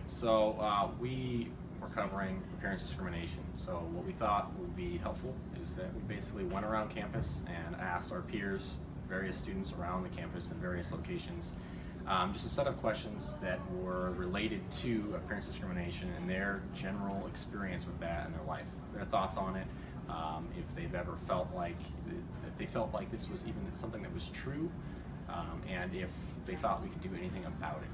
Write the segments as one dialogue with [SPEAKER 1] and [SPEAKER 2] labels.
[SPEAKER 1] So we were covering appearance discrimination. So what we thought would be helpful is that we basically went around campus and asked our peers, various students around the campus in various locations, just a set of questions that were related to appearance discrimination and their general experience with that in their life, their thoughts on it, if they've ever felt like, if they felt like this was even something that was true, and if they thought we could do anything about it.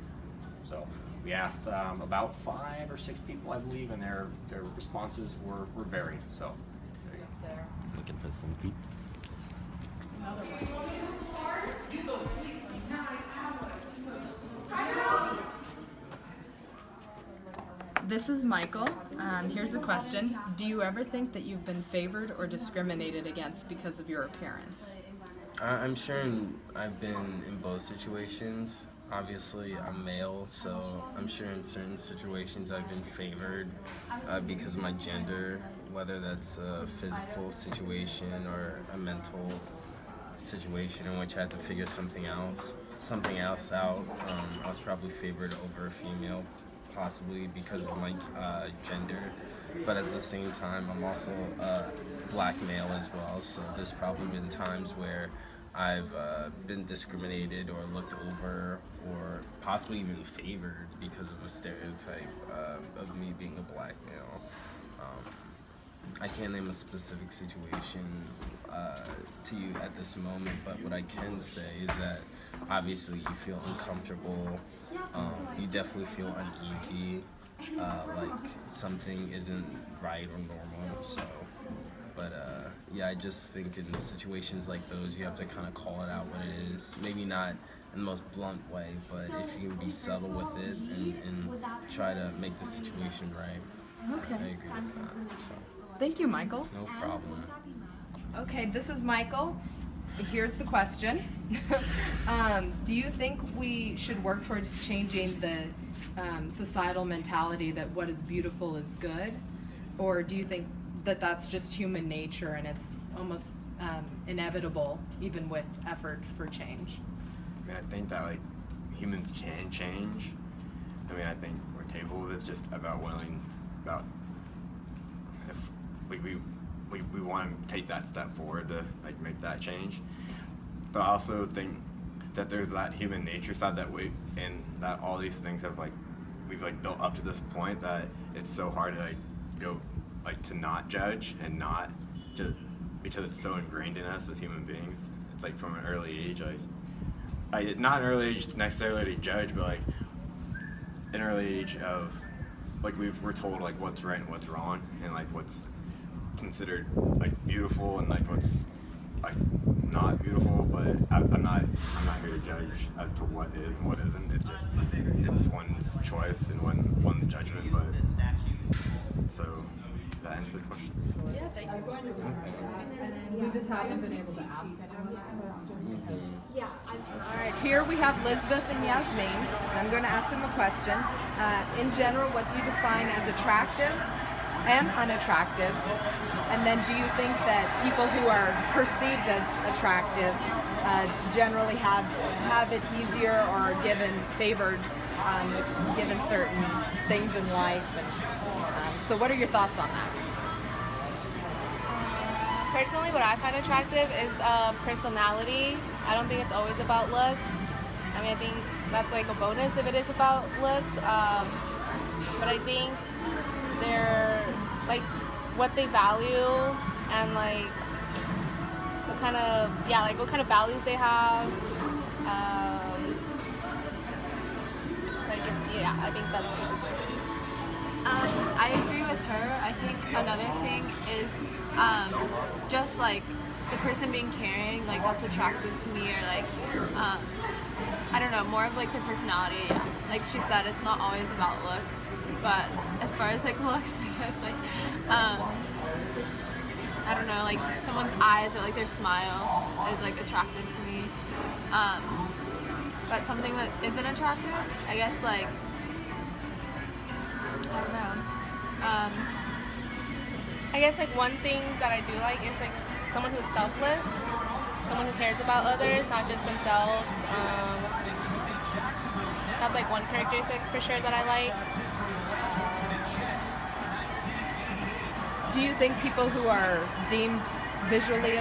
[SPEAKER 1] So we asked about 5 or 6 people, I believe, and their responses were varied. So there you go.
[SPEAKER 2] Looking for some peeps.
[SPEAKER 3] Another one. You go sleep for 9 hours. This is Michael. Here's a question. Do you ever think that you've been favored or discriminated against because of your appearance?
[SPEAKER 2] I'm sure I've been in both situations. Obviously, I'm male, so I'm sure in certain situations I've been favored because of my gender, whether that's a physical situation or a mental situation in which I had to figure something else out. I was probably favored over a female, possibly because of my gender, but at the same time, I'm also a black male as well, so there's probably been times where I've been discriminated or looked over or possibly even favored because of a stereotype of me being a black male. I can't name a specific situation to you at this moment, but what I can say is that obviously you feel uncomfortable, you definitely feel uneasy, like something isn't right or normal, so. But yeah, I just think in situations like those, you have to kind of call it out what it is. Maybe not in the most blunt way, but if you can be subtle with it and try to make the situation right.
[SPEAKER 3] Okay.
[SPEAKER 2] I agree with that. So.
[SPEAKER 3] Thank you, Michael.
[SPEAKER 2] No problem.
[SPEAKER 3] Okay, this is Michael. Here's the question. Do you think we should work towards changing the societal mentality that what is beautiful is good? Or do you think that that's just human nature and it's almost inevitable even with effort for change?
[SPEAKER 4] I mean, I think that like humans can change. I mean, I think we're capable of it. It's just about if we want to take that step forward to like make that change. But I also think that there's that human nature side that all these things have we've built up to this point that it's so hard to go to not judge and not just because it's so ingrained in us as human beings. It's from an early age, not an early age necessarily to judge, but an early age of we're told what's right and what's wrong and what's considered beautiful and what's not beautiful. But I'm not here to judge as to what is and what isn't. It's one's choice and one's judgment. But so. That answer the question?
[SPEAKER 3] Yeah, thank you. We just haven't been able to ask anyone that question. Yeah. All right, here we have Lisbeth and Yasmin, and I'm going to ask them a question. In general, what do you define as attractive and unattractive? And then do you think that people who are perceived as attractive generally have it easier or favored given certain things in life? And, so what are your thoughts on that?
[SPEAKER 5] Personally, what I find attractive is personality. I don't think it's always about looks. I mean, I think that's a bonus if it is about looks. But I think they're what they value and what kind of values they have. I think that's basically it.
[SPEAKER 6] I agree with her. I think another thing is just the person being caring, that's attractive to me, or I don't know, more of their personality. Yeah. Like she said, it's not always about looks, but as far as looks, I guess I don't know, someone's eyes or their smile is attractive to me. But something that isn't attractive, I guess I don't know.
[SPEAKER 5] I guess one thing that I do like is someone who's selfless. someone who cares about others, not just themselves. That's like one characteristic for sure that I like.
[SPEAKER 3] Do you think people who are deemed visually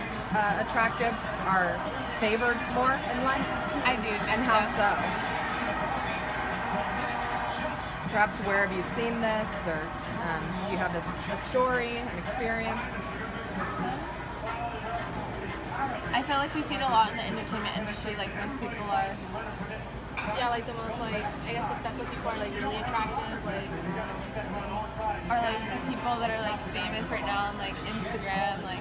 [SPEAKER 3] attractive are favored more in life?
[SPEAKER 5] I do.
[SPEAKER 3] And how so? Perhaps where have you seen this, or do you have a story, an experience?
[SPEAKER 6] I feel like we see it a lot in the entertainment industry. Like most people are.
[SPEAKER 5] Yeah, like the most like I guess successful people are like really attractive, like
[SPEAKER 6] Or like the people that are like famous right now on like Instagram, like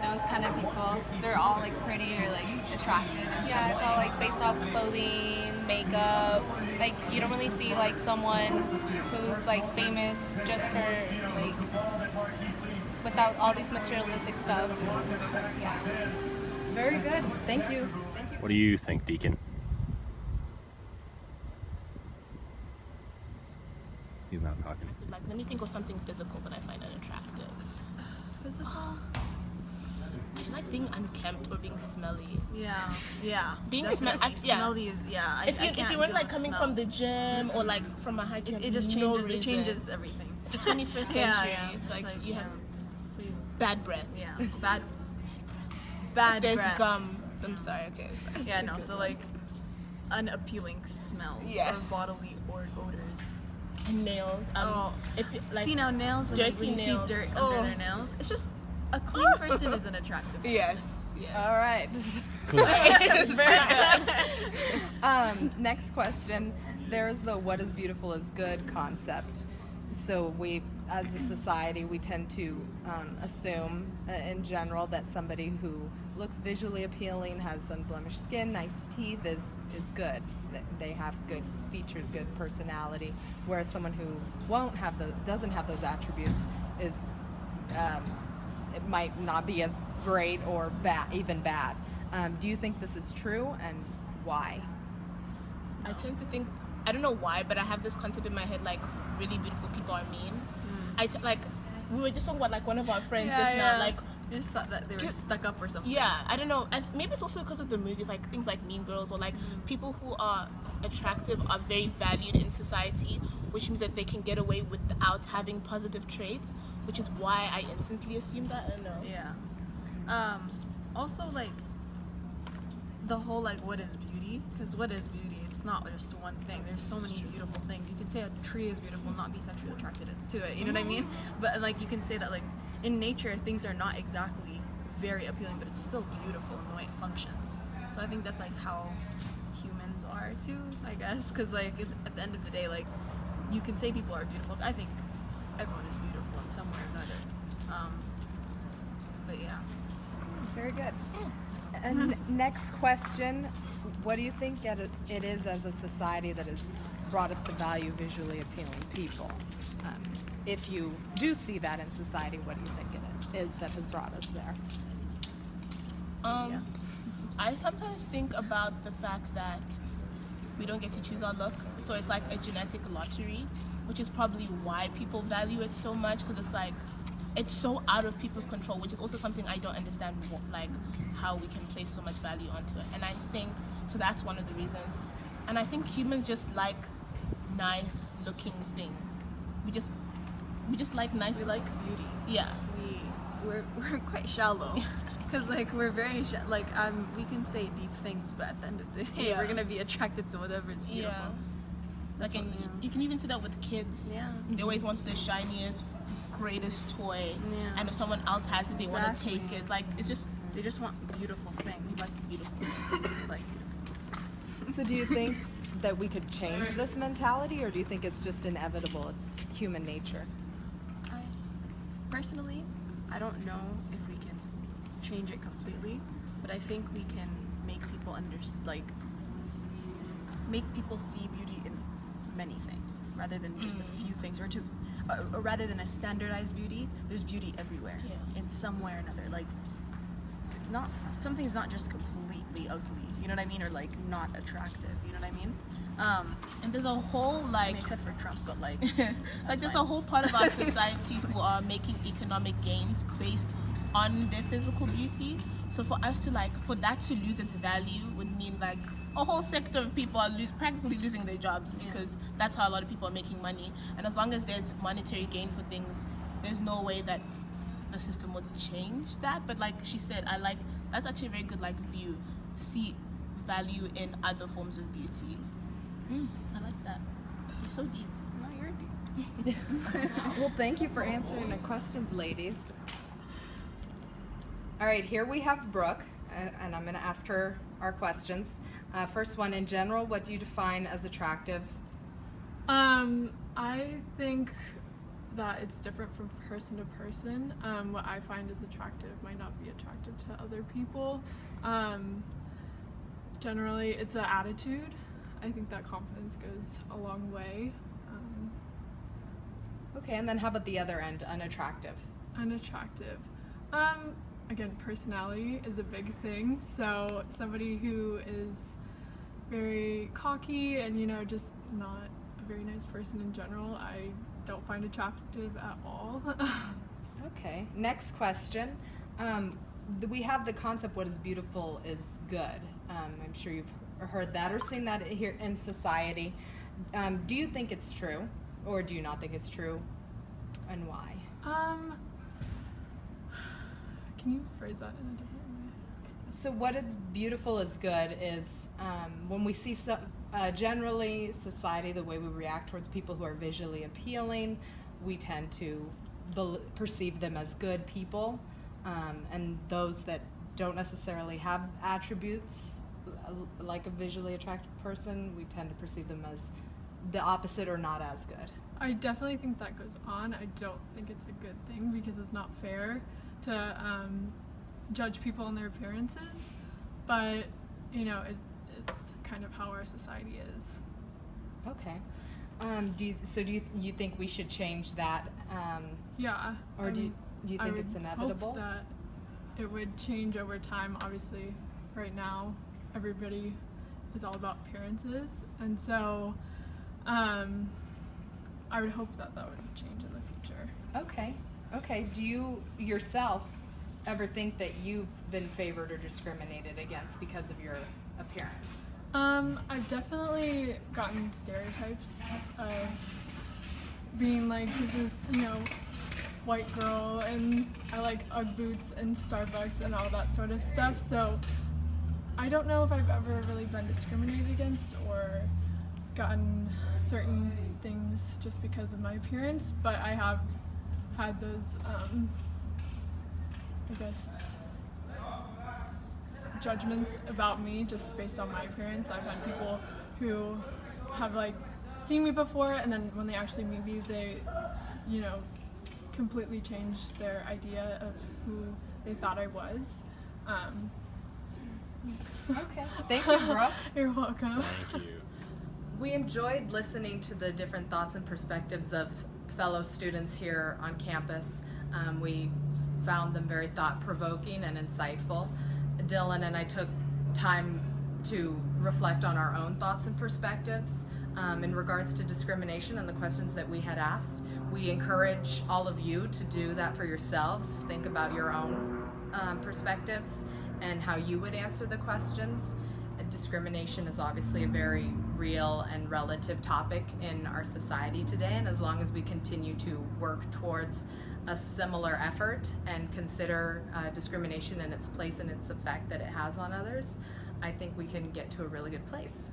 [SPEAKER 6] those kind of people. They're all like pretty or like attractive. In
[SPEAKER 5] yeah,
[SPEAKER 6] some
[SPEAKER 5] it's
[SPEAKER 6] way.
[SPEAKER 5] all like based off clothing, makeup. Like you don't really see like someone who's like famous just for like without all these materialistic stuff. Yeah.
[SPEAKER 3] Very good. Thank you.
[SPEAKER 1] What do you think, Deacon? He's not talking.
[SPEAKER 7] Like, let me think of something physical that I find unattractive.
[SPEAKER 6] Physical.
[SPEAKER 7] I feel like being unkempt or being smelly.
[SPEAKER 6] Yeah.
[SPEAKER 7] Being
[SPEAKER 6] Definitely.
[SPEAKER 7] yeah.
[SPEAKER 6] Smelly is I
[SPEAKER 7] If
[SPEAKER 6] can't
[SPEAKER 7] you weren't
[SPEAKER 6] deal
[SPEAKER 7] like
[SPEAKER 6] with
[SPEAKER 7] coming
[SPEAKER 6] smell.
[SPEAKER 7] from the gym or like from a high camp,
[SPEAKER 6] It just
[SPEAKER 7] no
[SPEAKER 6] changes. It
[SPEAKER 7] reason.
[SPEAKER 6] changes everything.
[SPEAKER 7] It's the 21st century.
[SPEAKER 6] Yeah.
[SPEAKER 7] It's like you have
[SPEAKER 6] Please.
[SPEAKER 7] bad breath.
[SPEAKER 6] Yeah. Bad
[SPEAKER 7] There's
[SPEAKER 6] breath.
[SPEAKER 7] gum. I'm sorry. Okay. Sorry.
[SPEAKER 6] Yeah. No. So like unappealing smells
[SPEAKER 7] Yes.
[SPEAKER 6] or bodily odors.
[SPEAKER 7] And nails. If you, like
[SPEAKER 6] See now nails when
[SPEAKER 7] dirty
[SPEAKER 6] you see
[SPEAKER 7] nails.
[SPEAKER 6] dirt
[SPEAKER 7] Oh.
[SPEAKER 6] under their nails. It's just a clean person is an attractive person.
[SPEAKER 7] yes.
[SPEAKER 3] All right. Next question. There's the "what is beautiful is good" concept. So we, as a society, we tend to assume, in general, that somebody who looks visually appealing, has unblemished skin, nice teeth, is good. That they have good features, good personality. Whereas someone who doesn't have those attributes is, it might not be as great or even bad. Do you think this is true, and why?
[SPEAKER 7] I tend to think, I don't know why, but I have this concept in my head like really beautiful people are mean. Like we were just talking about like one of our friends just now, like
[SPEAKER 6] I just thought that they were stuck up or something.
[SPEAKER 7] yeah, I don't know. Maybe it's also because of the movies, like things like Mean Girls, or like people who are attractive are very valued in society, which means that they can get away without having positive traits, which is why I instantly assume that. I don't know.
[SPEAKER 6] Yeah. Also, like the whole like what is beauty? Because what is beauty? It's not just one thing. There's so many beautiful things. You can say a tree is beautiful, not be sexually attracted to it. You know what I mean? But like you can say that like in nature things are not exactly very appealing, but it's still beautiful in the way it functions. So I think that's like how humans are too, I guess. Because like at the end of the day, like you can say people are beautiful. I think everyone is beautiful in some way or another. But yeah.
[SPEAKER 3] Very good. And next question, what do you think it is as a society that has brought us to value visually appealing people? If you do see that in society, what do you think it is that has brought us there?
[SPEAKER 7] I sometimes think about the fact that we don't get to choose our looks, so it's like a genetic lottery, which is probably why people value it so much, because it's like it's so out of people's control, which is also something I don't understand, like how we can place so much value onto it. And I think so that's one of the reasons. And I think humans just like nice looking things. We just like nice.
[SPEAKER 6] We like beauty.
[SPEAKER 7] Yeah.
[SPEAKER 6] We're quite shallow. Because like we're very we can say deep things, but at the end of the day,
[SPEAKER 7] Yeah.
[SPEAKER 6] we're gonna be attracted to whatever is beautiful.
[SPEAKER 7] Yeah.
[SPEAKER 6] That's
[SPEAKER 7] Like, and
[SPEAKER 6] what-
[SPEAKER 7] you can even see that with kids.
[SPEAKER 6] Yeah.
[SPEAKER 7] They always want the shiniest, greatest toy.
[SPEAKER 6] Yeah.
[SPEAKER 7] And if someone else has it, they want to
[SPEAKER 6] Exactly.
[SPEAKER 7] take it. Like, it's just
[SPEAKER 6] They just want beautiful things.
[SPEAKER 7] we like beautiful.
[SPEAKER 6] like beautiful things.
[SPEAKER 3] So do you think that we could change this mentality, or do you think it's just inevitable? It's human nature?
[SPEAKER 6] Personally, I don't know if we can change it completely, but I think we can make people make people see beauty in many things rather than just a few things, or rather than a standardized beauty. There's beauty everywhere in some way or another. Like, something's not just completely ugly. You know what I mean? Or like not attractive. You know what I mean?
[SPEAKER 7] And there's a whole like
[SPEAKER 6] Except for Trump, but like
[SPEAKER 7] like there's a whole part of our society who are making economic gains based on their physical beauty, So for us to for that to lose its value would mean like a whole sector of people are practically losing their jobs, because that's how a lot of people are making money. And as long as there's monetary gain for things, there's no way that the system would change that. But like she said, that's actually a very good view. See value in other forms of beauty. I like that. You're so deep.
[SPEAKER 3] No, you're deep. Well, thank you for answering the questions, ladies. All right, here we have Brooke, and I'm going to ask her our questions. First one, in general, what do you define as attractive?
[SPEAKER 8] I think that it's different from person to person. What I find is attractive might not be attractive to other people. Generally, it's an attitude. I think that confidence goes a long way.
[SPEAKER 3] Okay, and then how about the other end, unattractive?
[SPEAKER 8] Unattractive. Again, personality is a big thing. So somebody who is very cocky and, just not a very nice person in general, I don't find attractive at all.
[SPEAKER 3] Okay, next question. We have the concept, what is beautiful is good. I'm sure you've heard that or seen that here in society. Do you think it's true, or do you not think it's true, and why?
[SPEAKER 8] Can you phrase that in a different way?
[SPEAKER 3] So what is beautiful is good is when we see generally society, the way we react towards people who are visually appealing, we tend to perceive them as good people, and those that don't necessarily have attributes like a visually attractive person, we tend to perceive them as the opposite or not as good.
[SPEAKER 8] I definitely think that goes on. I don't think it's a good thing because it's not fair to judge people on their appearances, but it's kind of how our society is.
[SPEAKER 3] Okay. Do you think we should change that?
[SPEAKER 8] Yeah.
[SPEAKER 3] Or do you think it's inevitable?
[SPEAKER 8] I would hope that it would change over time. Obviously, right now, everybody is all about appearances, and so I would hope that would change in the future.
[SPEAKER 3] Okay. Okay. Do you yourself ever think that you've been favored or discriminated against because of your appearance?
[SPEAKER 8] I've definitely gotten stereotypes of being like this, white girl, and I like Ugg boots and Starbucks and all that sort of stuff. So I don't know if I've ever really been discriminated against or gotten certain things just because of my appearance, but I have had those, judgments about me just based on my appearance. I've had people who have seen me before, and then when they actually meet me, they, completely changed their idea of who they thought I was.
[SPEAKER 3] Okay. Thank you, Brooke.
[SPEAKER 8] You're welcome.
[SPEAKER 1] Thank you.
[SPEAKER 3] We enjoyed listening to the different thoughts and perspectives of fellow students here on campus. We found them very thought-provoking and insightful. Dylan and I took time to reflect on our own thoughts and perspectives in regards to discrimination and the questions that we had asked. We encourage all of you to do that for yourselves. Think about your own perspectives and how you would answer the questions. Discrimination is obviously a very real and relative topic in our society today, and as long as we continue to work towards a similar effort and consider discrimination and its place and its effect that it has on others, I think we can get to a really good place.